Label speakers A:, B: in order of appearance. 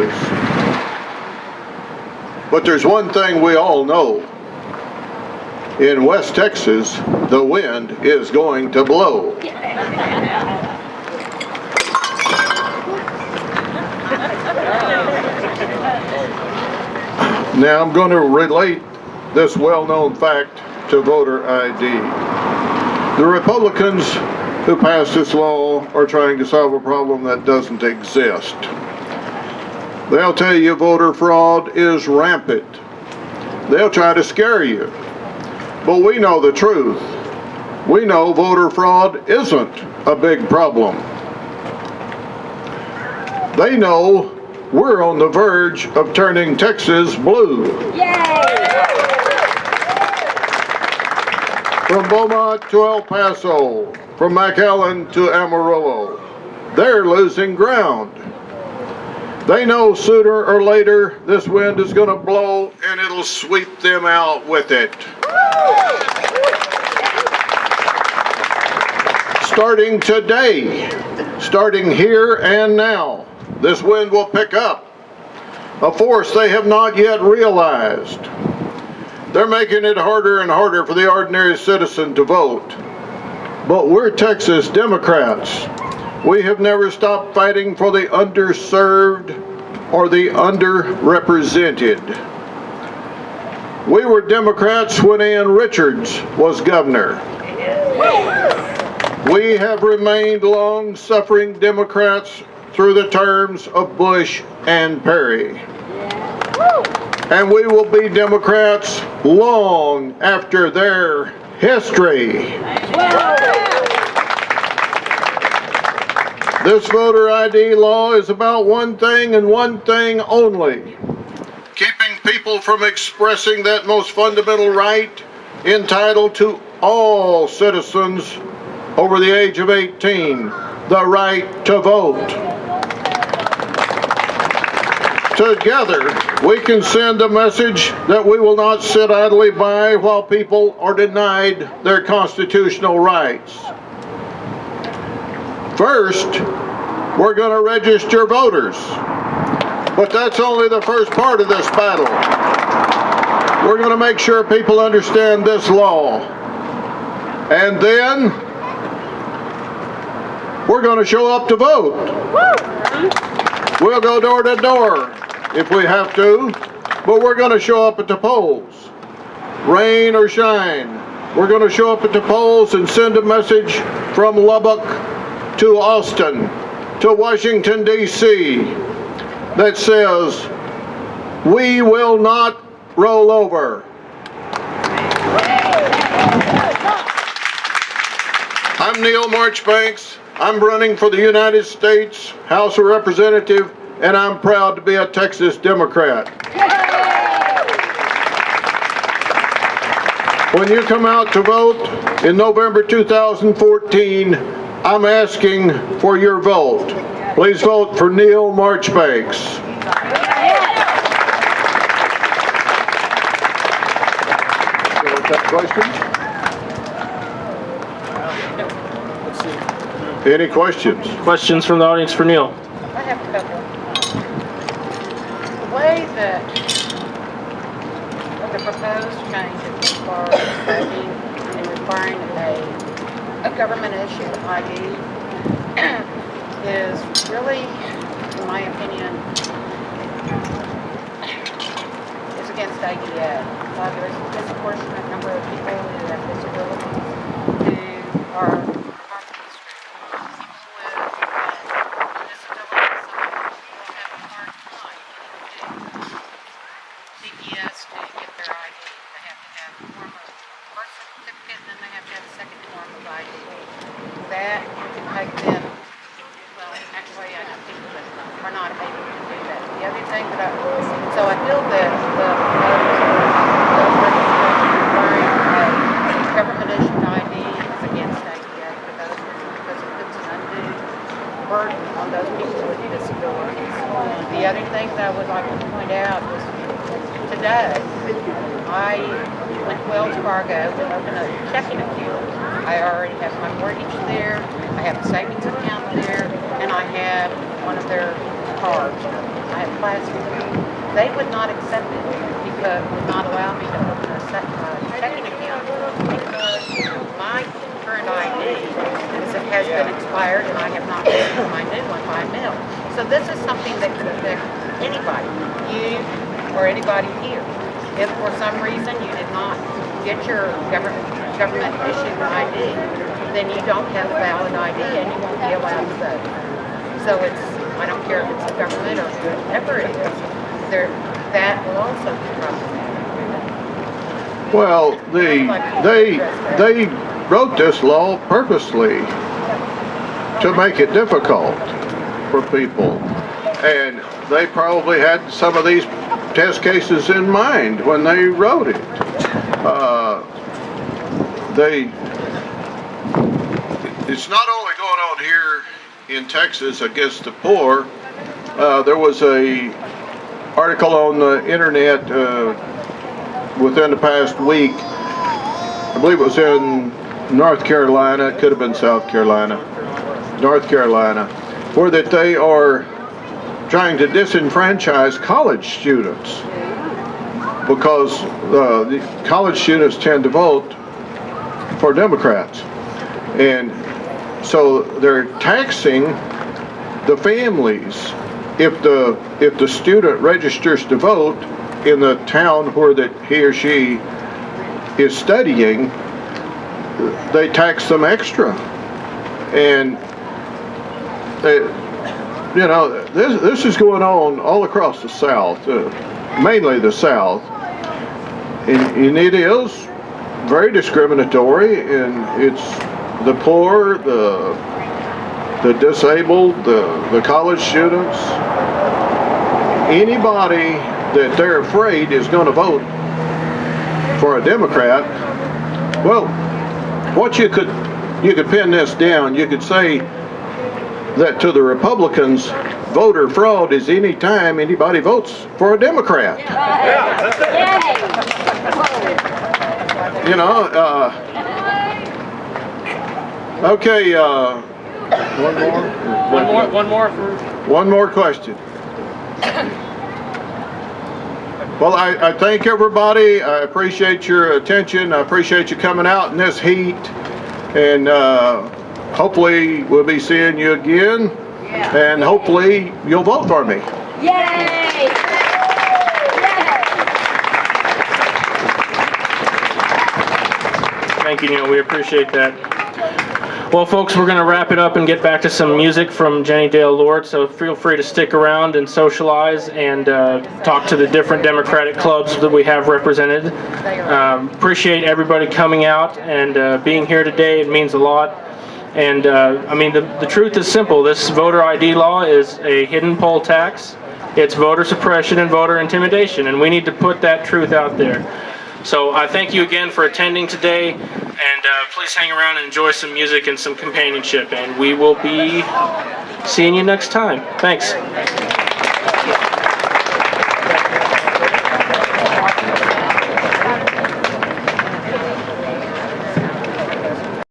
A: Texas. But there's one thing we all know. In West Texas, the wind is going to blow. Now I'm going to relate this well-known fact to voter ID. The Republicans who passed this law are trying to solve a problem that doesn't exist. They'll tell you voter fraud is rampant. They'll try to scare you. But we know the truth. We know voter fraud isn't a big problem. They know we're on the verge of turning Texas blue.
B: Yay!
A: From Beaumont to El Paso, from McAllen to Amarillo, they're losing ground. They know sooner or later this wind is going to blow and it'll sweep them out with it. Starting today, starting here and now, this wind will pick up, a force they have not yet realized. They're making it harder and harder for the ordinary citizen to vote. But we're Texas Democrats. We have never stopped fighting for the underserved or the underrepresented. We were Democrats when Ann Richards was governor. We have remained long-suffering Democrats through the terms of Bush and Perry. And we will be Democrats long after their history. This voter ID law is about one thing and one thing only: keeping people from expressing that most fundamental right entitled to all citizens over the age of 18, the right to vote. Together, we can send a message that we will not sit idly by while people are denied their constitutional rights. First, we're going to register voters. But that's only the first part of this battle. We're going to make sure people understand this law. And then, we're going to show up to vote. We'll go door to door if we have to, but we're going to show up at the polls. Rain or shine, we're going to show up at the polls and send a message from Lubbock to Austin to Washington, D.C. that says, we will not roll over. I'm Neil Marchbanks. I'm running for the United States House of Representatives, and I'm proud to be a Texas Democrat. When you come out to vote in November 2014, I'm asking for your vote. Please vote for Neil Marchbanks. Questions? Any questions?
C: Questions from the audience for Neil?
D: I have a couple. The way that the proposed changes as far as voting and requiring a government-issued ID is really, in my opinion, is against ADA. There's a disproportionate number of people who have disabilities who are I have classes, they would not accept it because would not allow me to open a checking account because my current ID has been expired and I have not received my new one by mail. So this is something that could affect anybody, you or anybody here. If for some reason you did not get your government issued ID, then you don't have a valid ID and you won't be allowed to vote. So I don't care if it's the government or whoever it is, that will also be problematic.
A: Well, they wrote this law purposely to make it difficult for people, and they probably had some of these test cases in mind when they wrote it. It's not only going on here in Texas against the poor. There was a article on the internet within the past week. I believe it was in North Carolina. It could have been South Carolina. North Carolina, where that they are trying to disenfranchise college students because the college students tend to vote for Democrats, and so they're taxing the families if the student registers to vote in the town where that he or she is studying. They tax them extra, and this is going on all across the South, mainly the South, and it is very discriminatory, and it's the poor, the disabled, the college students, anybody that they're afraid is going to vote for a Democrat. Well, what you could pin this down, you could say that to the Republicans, voter fraud is any time anybody votes for a Democrat. Okay, one more question. Well, I thank everybody. I appreciate your attention. I appreciate you coming out in this heat, and hopefully we'll be seeing you again, and hopefully you'll vote for me.
B: Yay!
C: Thank you, Neil. We appreciate that. Well, folks, we're going to wrap it up and get back to some music from Jenny Dale Lord, so feel free to stick around and socialize and talk to the different Democratic clubs that we have represented. Appreciate everybody coming out and being here today. It means a lot. And I mean, the truth is simple. This voter ID law is a hidden poll tax. It's voter suppression and voter intimidation, and we need to put that truth out there. So I thank you again for attending today, and please hang around and enjoy some music and some companionship, and we will be seeing you next time. Thanks.